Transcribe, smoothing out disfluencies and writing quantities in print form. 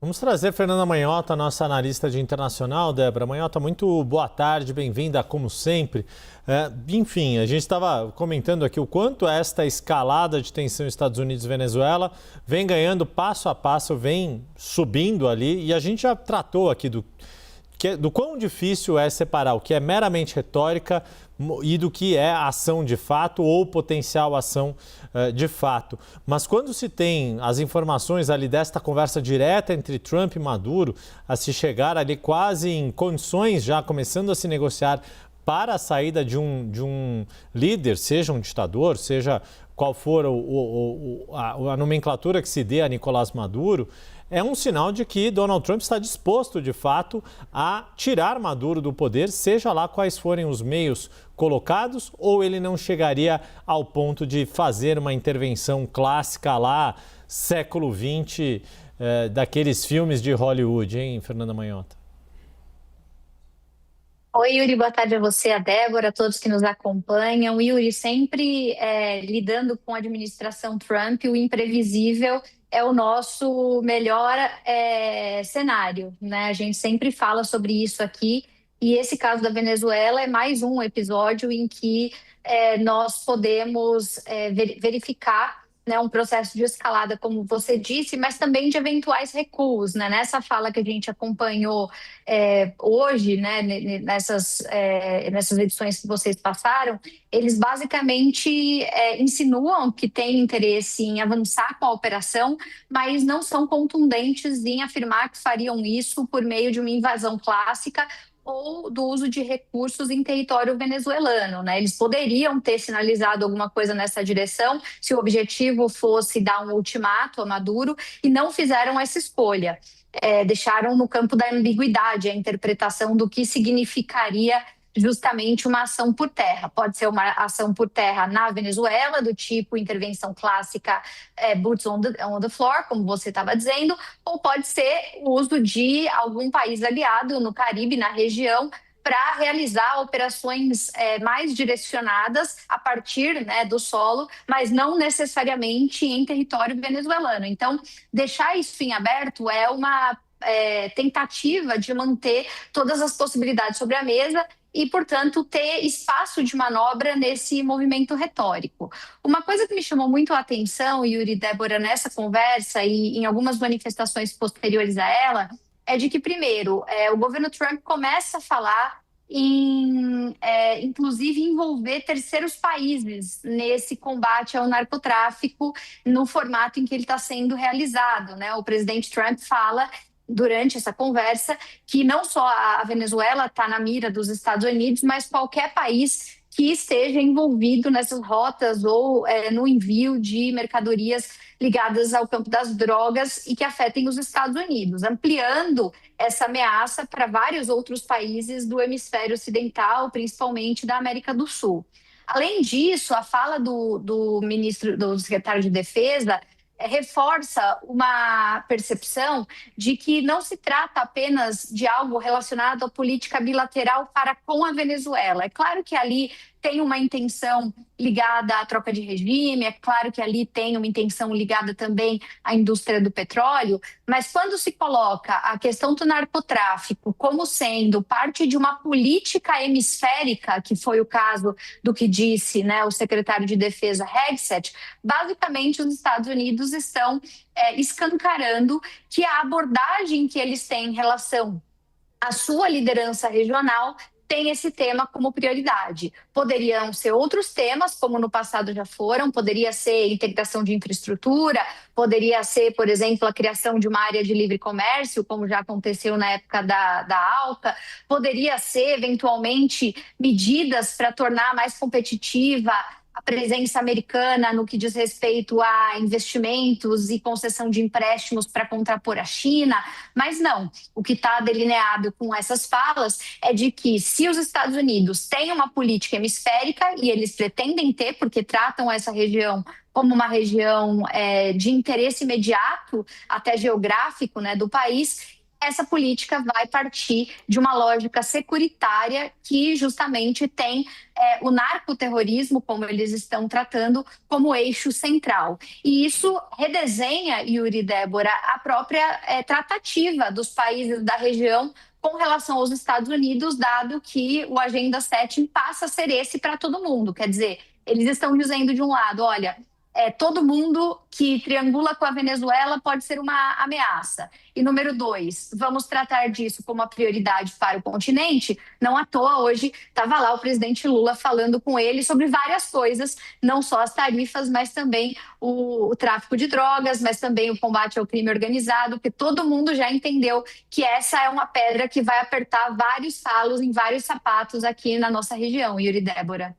Vamos trazer Fernanda Manhota, nossa analista de internacional. Débora Manhota, muito boa tarde, bem-vinda como sempre. Enfim, a gente estava comentando aqui o quanto esta escalada de tensão Estados Unidos e Venezuela vem ganhando passo a passo, vem subindo ali, e a gente já tratou aqui do quão difícil é separar o que é meramente retórica e do que é ação de fato ou potencial ação de fato. Mas quando se tem as informações ali desta conversa direta entre Trump e Maduro, a se chegar ali quase em condições já começando a se negociar para a saída de um líder, seja um ditador, seja qual for a nomenclatura que se dê a Nicolás Maduro, é um sinal de que Donald Trump está disposto, de fato, a tirar Maduro do poder, seja lá quais forem os meios colocados, ou ele não chegaria ao ponto de fazer uma intervenção clássica lá, século XX, daqueles filmes de Hollywood, hein, Fernanda Manhota? Oi, Yuri, boa tarde a você, a Débora, a todos que nos acompanham. Yuri, sempre lidando com a administração Trump, o imprevisível é o nosso melhor cenário, né? A gente sempre fala sobre isso aqui, e esse caso da Venezuela é mais um episódio em que nós podemos verificar, né, um processo de escalada, como você disse, mas também de eventuais recuos, né? Nessa fala que a gente acompanhou hoje, né, nessas edições que vocês passaram, eles basicamente insinuam que têm interesse em avançar com a operação, mas não são contundentes em afirmar que fariam isso por meio de uma invasão clássica ou do uso de recursos em território venezuelano, né? Eles poderiam ter sinalizado alguma coisa nessa direção se o objetivo fosse dar um ultimato a Maduro, e não fizeram essa escolha. Deixaram no campo da ambiguidade a interpretação do que significaria justamente uma ação por terra. Pode ser uma ação por terra na Venezuela, do tipo intervenção clássica, boots on the floor, como você estava dizendo, ou pode ser o uso de algum país aliado no Caribe, na região, para realizar operações mais direcionadas a partir, né, do solo, mas não necessariamente em território venezuelano. Então, deixar isso em aberto é uma tentativa de manter todas as possibilidades sobre a mesa e, portanto, ter espaço de manobra nesse movimento retórico. Uma coisa que me chamou muito a atenção, Yuri e Débora, nessa conversa e em algumas manifestações posteriores a ela, é de que, primeiro, o governo Trump começa a falar em, inclusive, envolver terceiros países nesse combate ao narcotráfico no formato em que ele está sendo realizado, né? O presidente Trump fala durante essa conversa que não só a Venezuela está na mira dos Estados Unidos, mas qualquer país que esteja envolvido nessas rotas ou no envio de mercadorias ligadas ao campo das drogas e que afetem os Estados Unidos, ampliando essa ameaça para vários outros países do hemisfério ocidental, principalmente da América do Sul. Além disso, a fala do secretário de Defesa reforça uma percepção de que não se trata apenas de algo relacionado à política bilateral para com a Venezuela. É claro que ali tem uma intenção ligada à troca de regime, é claro que ali tem uma intenção ligada também à indústria do petróleo, mas quando se coloca a questão do narcotráfico como sendo parte de uma política hemisférica, que foi o caso do que disse, né, o secretário de Defesa Hegseth, basicamente os Estados Unidos estão escancarando que a abordagem que eles têm em relação à sua liderança regional tem esse tema como prioridade. Poderiam ser outros temas, como no passado já foram, poderia ser integração de infraestrutura, poderia ser, por exemplo, a criação de uma área de livre comércio, como já aconteceu na época da ALCA, poderia ser, eventualmente, medidas para tornar mais competitiva a presença americana no que diz respeito a investimentos e concessão de empréstimos para contrapor a China, mas não. O que está delineado com essas falas é de que, se os Estados Unidos têm uma política hemisférica, e eles pretendem ter, porque tratam essa região como uma região de interesse imediato, até geográfico, né, do país, essa política vai partir de uma lógica securitária que justamente tem o narcoterrorismo, como eles estão tratando, como eixo central. E isso redesenha, Yuri e Débora, a própria tratativa dos países da região com relação aos Estados Unidos, dado que o Agenda 7 passa a ser esse para todo mundo. Quer dizer, eles estão dizendo de um lado, olha, todo mundo que triangula com a Venezuela pode ser uma ameaça. E número 2, vamos tratar disso como uma prioridade para o continente. Não à toa, hoje estava lá o presidente Lula falando com ele sobre várias coisas, não só as tarifas, mas também o tráfico de drogas, mas também o combate ao crime organizado, porque todo mundo já entendeu que essa é uma pedra que vai apertar vários salos em vários sapatos aqui na nossa região, Yuri e Débora.